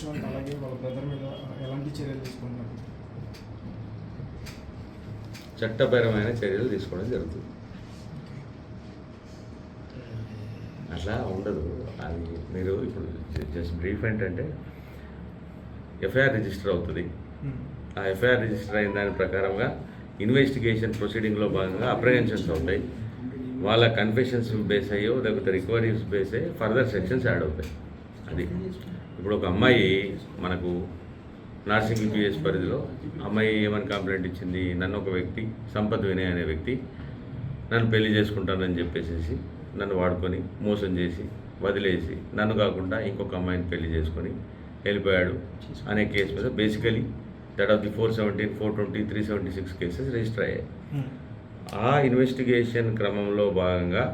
Restaurant అలాగే వాళ్ళ brother మీద ఎలాంటి చర్యలు తీసుకుంటున్నారు? చట్టపరమైన చర్యలు తీసుకోవడం జరుగుతుంది. అట్లా ఉండదు. అది మీరు ఇప్పుడు జస్ట్ బ్రీఫ్ ఏంటంటే ఎఫ్ఐఆర్ రిజిస్టర్ అవుతుంది. ఆ ఎఫ్ఐఆర్ రిజిస్టర్ అయిన దాని ప్రకారంగా ఇన్వెస్టిగేషన్ ప్రొసీడింగ్లో భాగంగా అప్రహెన్షన్స్ అవుతాయి. వాళ్ళ కన్ఫెషన్స్ బేస్ అయ్యో లేకపోతే రికవరీస్ బేస్ అయ్యి ఫర్దర్ సెక్షన్స్ యాడ్ అవుతాయి. అది ఇప్పుడు ఒక అమ్మాయి మనకు నార్సింగ్ పిఎస్ పరిధిలో అమ్మాయి ఏమని కంప్లైంట్ ఇచ్చింది, నన్ను ఒక వ్యక్తి సంపత్ వినయ్ అనే వ్యక్తి నన్ను పెళ్లి చేసుకుంటానని చెప్పేసి నన్ను వాడుకొని మోసం చేసి వదిలేసి నన్ను కాకుండా ఇంకొక అమ్మాయిని పెళ్లి చేసుకొని వెళ్ళిపోయాడు అనే కేసు మీద basically that of the 417, 420, 376 cases register అయ్యాయి. ఆ ఇన్వెస్టిగేషన్ క్రమంలో భాగంగా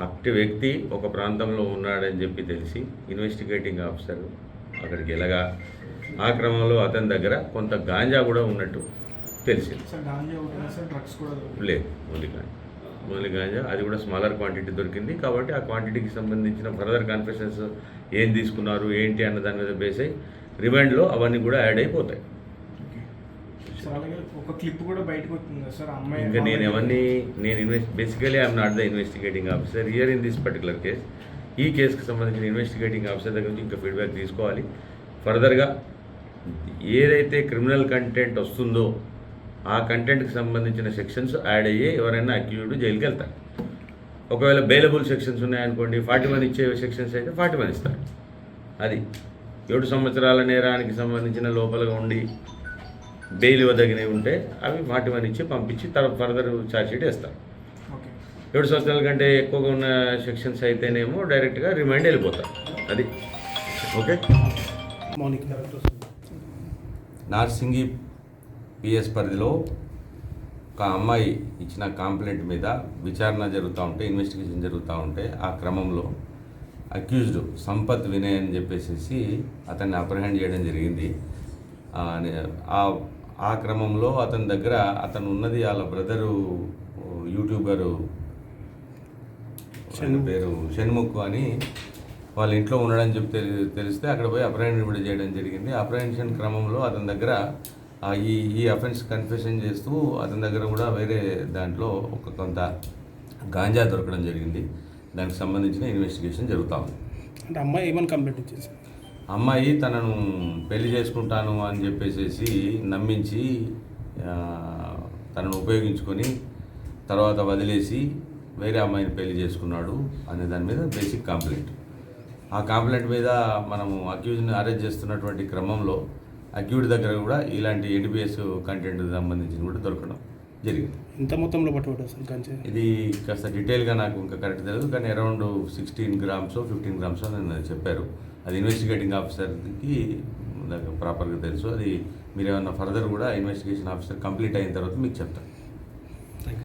అట్టి వ్యక్తి ఒక ప్రాంతంలో ఉన్నాడని చెప్పి తెలిసి ఇన్వెస్టిగేటింగ్ ఆఫీసర్ అక్కడికి వెళ్ళగా ఆ క్రమంలో అతని దగ్గర కొంత గాంజా కూడా ఉన్నట్టు తెలిసింది. లేదు, ఓన్లీ గాంజా, అది కూడా స్మాలర్ క్వాంటిటీ దొరికింది. కాబట్టి ఆ క్వాంటిటీకి సంబంధించిన ఫర్దర్ కన్ఫెషన్స్ ఏం తీసుకున్నారు ఏంటి అన్న దాని మీద బేస్ అయ్యి రిమాండ్లో అవన్నీ కూడా యాడ్ అయిపోతాయి. ఒక క్లిప్ కూడా బయటకు వస్తుంది సార్ అమ్మాయి. ఇంకా నేను basically I'm not the investigating officer here in this particular case. ఈ కేసుకి సంబంధించిన ఇన్వెస్టిగేటింగ్ ఆఫీసర్ దగ్గర నుంచి ఇంకా ఫీడ్బ్యాక్ తీసుకోవాలి. ఫర్దర్గా ఏదైతే క్రిమినల్ కంటెంట్ వస్తుందో ఆ కంటెంట్కి సంబంధించిన సెక్షన్స్ యాడ్ అయ్యి ఎవరైనా అక్యూజ్డ్ జైలుకి వెళ్తారు. ఒకవేళ బెయిలబుల్ సెక్షన్స్ ఉన్నాయనుకోండి, 41 ఇచ్చే సెక్షన్స్ అయితే 41 ఇస్తారు. అది 7 సంవత్సరాల నేరానికి సంబంధించిన లోపలగా ఉండి బెయిల్ ఇవ్వదగినవి ఉంటే అవి 41 ఇచ్చి పంపించి తర్వాత ఫర్దర్ ఛార్జ్షీట్ వేస్తారు. 7 సంవత్సరాల కంటే ఎక్కువగా ఉన్న సెక్షన్స్ అయితేనేమో డైరెక్ట్గా రిమైండ్ వెళ్ళిపోతారు. అది ఓకే. నార్సింగి పిఎస్ పరిధిలో ఒక అమ్మాయి ఇచ్చిన కంప్లైంట్ మీద విచారణ జరుగుతూ ఉంటే, ఇన్వెస్టిగేషన్ జరుగుతూ ఉంటే ఆ క్రమంలో అక్యూజ్డ్ సంపత్ వినయ్ అని చెప్పేసి అతన్ని అప్రహెండ్ చేయడం జరిగింది. ఆ క్రమంలో అతని దగ్గర అతను ఉన్నది వాళ్ళ బ్రదరు యూట్యూబరు పేరు షణ్ముఖ్ అని వాళ్ళ ఇంట్లో ఉండడని చెప్పి తెలిస్తే అక్కడ పోయి అప్రహెండ్ చేయడం జరిగింది. అప్రహెన్షన్ క్రమంలో అతని దగ్గర ఈ అఫెన్స్ కన్ఫెషన్ చేస్తూ అతని దగ్గర కూడా వేరే దాంట్లో కొంత గాంజా దొరకడం జరిగింది. దానికి సంబంధించిన ఇన్వెస్టిగేషన్ జరుగుతూ ఉంది. అంటే అమ్మాయి ఏమని కంప్లైంట్ ఇచ్చేసి అమ్మాయి తనను పెళ్లి చేసుకుంటాను అని చెప్పేసి నమ్మించి తనను ఉపయోగించుకొని తర్వాత వదిలేసి వేరే అమ్మాయిని పెళ్లి చేసుకున్నాడు అనే దాని మీద బేసిక్ కంప్లైంట్. ఆ కంప్లైంట్ మీద మనము అక్యూజ్ని అరెస్ట్ చేస్తున్నటువంటి క్రమంలో అక్యూజ్డ్ దగ్గర కూడా ఇలాంటి ఎన్డీపీఎస్ కంటెంట్ సంబంధించి కూడా దొరకడం జరిగింది. ఇంత మొత్తంలో పట్టుబడ్డారు సార్ గాంజా? ఇది కాస్త డీటెయిల్గా నాకు ఇంకా కరెక్ట్ తెలియదు, కానీ అరౌండ్ 16 grams 15 grams అని చెప్పారు. అది ఇన్వెస్టిగేటింగ్ ఆఫీసర్కి ప్రాపర్గా తెలుసు. అది మీరు ఏమన్నా ఫర్దర్ కూడా ఇన్వెస్టిగేషన్ ఆఫీసర్ కంప్లీట్ అయిన తర్వాత మీకు చెప్తాను.